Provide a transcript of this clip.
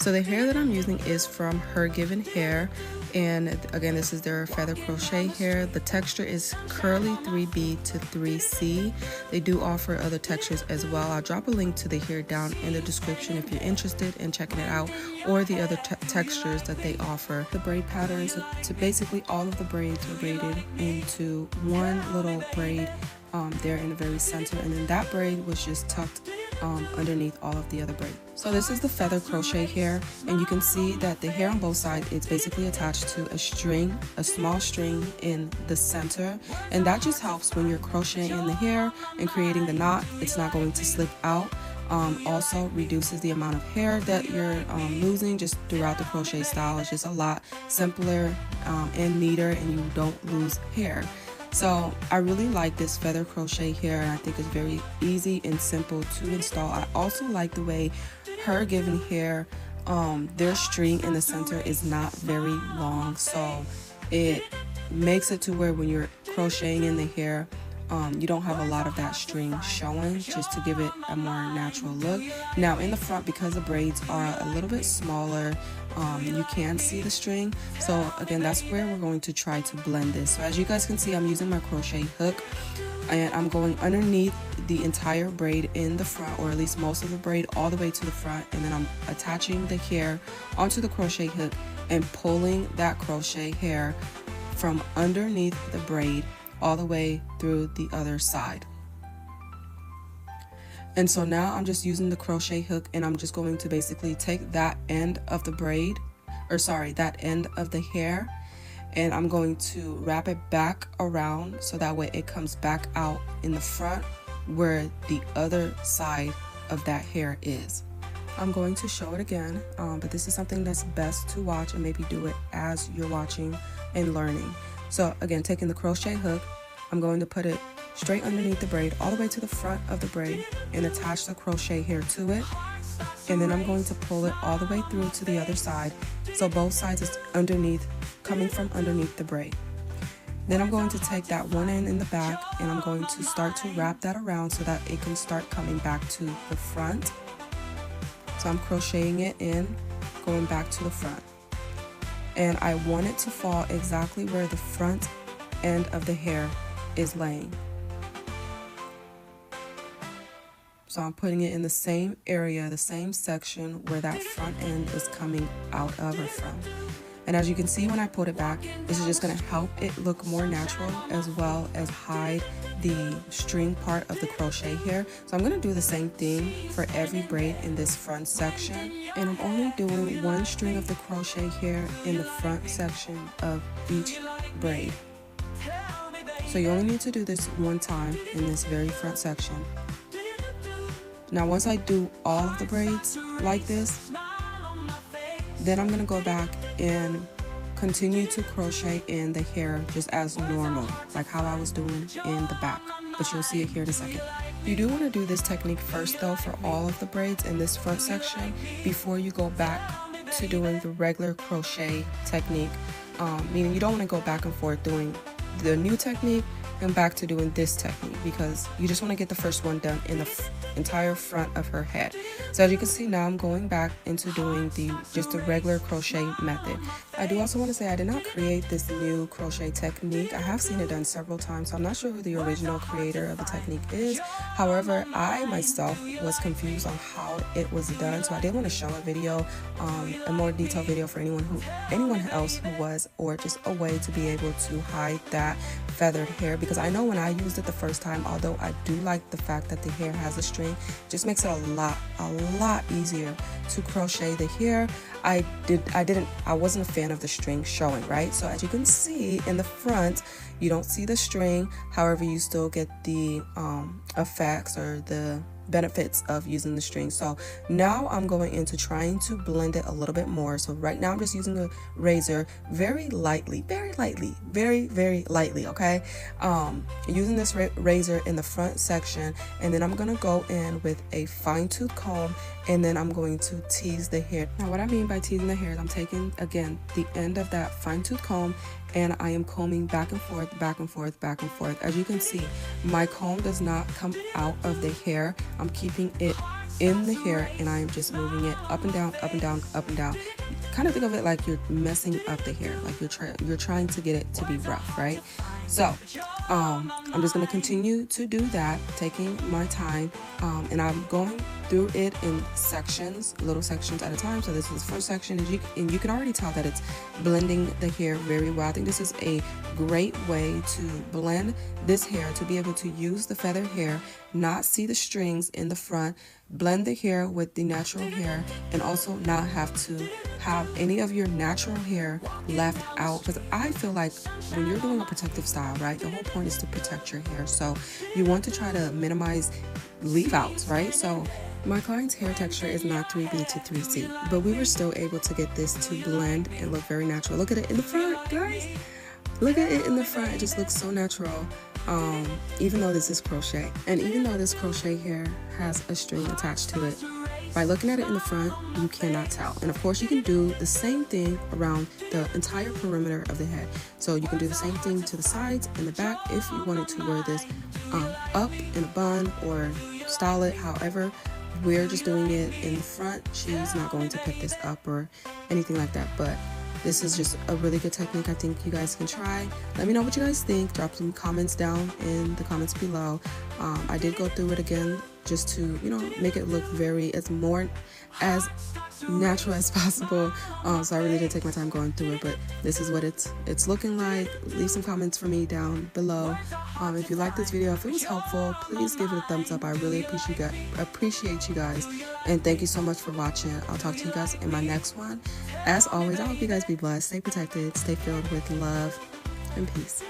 So the hair that I'm using is from HerGivenHair, and again, this is their feather crochet hair. The texture is curly 3B to 3C. They do offer other textures as well. I'll drop a link to the hair down in the description if you're interested in checking it out, or the other textures that they offer. The braid patterns, to basically all of the braids are braided into one little braid there in the very center, and then that braid was just tucked underneath all of the other braids. So this is the feather crochet hair, and you can see that the hair on both sides is basically attached to a string, a small string in the center, and that just helps when you're crocheting in the hair and creating the knot. It's not going to slip out. Also reduces the amount of hair that you're losing just throughout the crochet style. It's just a lot simpler and neater, and you don't lose hair. So I really like this feather crochet hair, and I think it's very easy and simple to install. I also like the way HerGivenHair, their string in the center is not very long, so it makes it to where when you're crocheting in the hair, you don't have a lot of that string showing, just to give it a more natural look. Now in the front, because the braids are a little bit smaller, you can see the string. So again, that's where we're going to try to blend this. So as you guys can see, I'm using my crochet hook, and I'm going underneath the entire braid in the front, or at least most of the braid, all the way to the front, and then I'm attaching the hair onto the crochet hook and pulling that crochet hair from underneath the braid all the way through the other side. And so now I'm just using the crochet hook, and I'm just going to basically take that end of the braid, or sorry, that end of the hair, and I'm going to wrap it back around so that way it comes back out in the front where the other side of that hair is. I'm going to show it again, but this is something that's best to watch and maybe do it as you're watching and learning. So again, taking the crochet hook, I'm going to put it straight underneath the braid all the way to the front of the braid and attach the crochet hair to it, and then I'm going to pull it all the way through to the other side, so both sides is underneath, coming from underneath the braid. Then I'm going to take that one end in the back, and I'm going to start to wrap that around so that it can start coming back to the front. So I'm crocheting it in, going back to the front, and I want it to fall exactly where the front end of the hair is laying. So I'm putting it in the same area, the same section where that front end is coming out of or from. And as you can see, when I put it back, this is just going to help it look more natural, as well as hide the string part of the crochet hair. So I'm going to do the same thing for every braid in this front section, and I'm only doing one string of the crochet hair in the front section of each braid. So you only need to do this one time in this very front section. Now once I do all of the braids like this, then I'm going to go back and continue to crochet in the hair just as normal, like how I was doing in the back, but you'll see it here in a second. You do want to do this technique first though for all of the braids in this front section before you go back to doing the regular crochet technique, meaning you don't want to go back and forth doing the new technique and back to doing this technique, because you just want to get the first one done in the entire front of her head. So as you can see, now I'm going back into doing just the regular crochet method. I do also want to say I did not create this new crochet technique. I have seen it done several times, so I'm not sure who the original creator of the technique is. However, I myself was confused on how it was done, so I did want to show a video, a more detailed video for anyone else who was, or just a way to be able to hide that feathered hair, because I know when I used it the first time, although I do like the fact that the hair has a string, it just makes it a lot easier to crochet the hair. I wasn't a fan of the string showing, right? So as you can see in the front, you don't see the string, however you still get the effects or the benefits of using the string. So now I'm going into trying to blend it a little bit more. So right now I'm just using a razor very lightly, very lightly, okay? Using this razor in the front section, and then I'm gonna go in with a fine-tooth comb, and then I'm going to tease the hair. Now what I mean by teasing the hair is I'm taking, again, the end of that fine-tooth comb, and I am combing back and forth, back and forth, back and forth. As you can see, my comb does not come out of the hair. I'm keeping it in the hair, and I am just moving it up and down, up and down, up and down. Kind of think of it like you're messing up the hair, like you're trying to get it to be rough, right? So I'm just going to continue to do that, taking my time, and I'm going through it in sections, little sections at a time. So this is the first section, and you can already tell that it's blending the hair very well. I think this is a great way to blend this hair, to be able to use the feather hair, not see the strings in the front, blend the hair with the natural hair, and also not have to have any of your natural hair left out, because I feel like when you're doing a protective style, right, the whole point is to protect your hair, so you want to try to minimize leave outs, right? So my client's hair texture is not 3B to 3C, but we were still able to get this to blend and look very natural. Look at it in the front, guys. Look at it in the front. It just looks so natural, even though this is crochet. And even though this crochet hair has a string attached to it, by looking at it in the front, you cannot tell. And of course, you can do the same thing around the entire perimeter of the head. So you can do the same thing to the sides and the back if you wanted to wear this up in a bun or style it however. We're just doing it in the front. She's not going to put this up or anything like that, but this is just a really good technique I think you guys can try. Let me know what you guys think. Drop some comments down in the comments below. I did go through it again just to, you know, make it look as as natural as possible. So I really did take my time going through it, but this is what it's looking like. Leave some comments for me down below. If you like this video, if it was helpful, please give it a thumbs up. I really appreciate you guys, and thank you so much for watching. I'll talk to you guys in my next one. As always, I hope you guys be blessed, stay protected, stay filled with love and peace.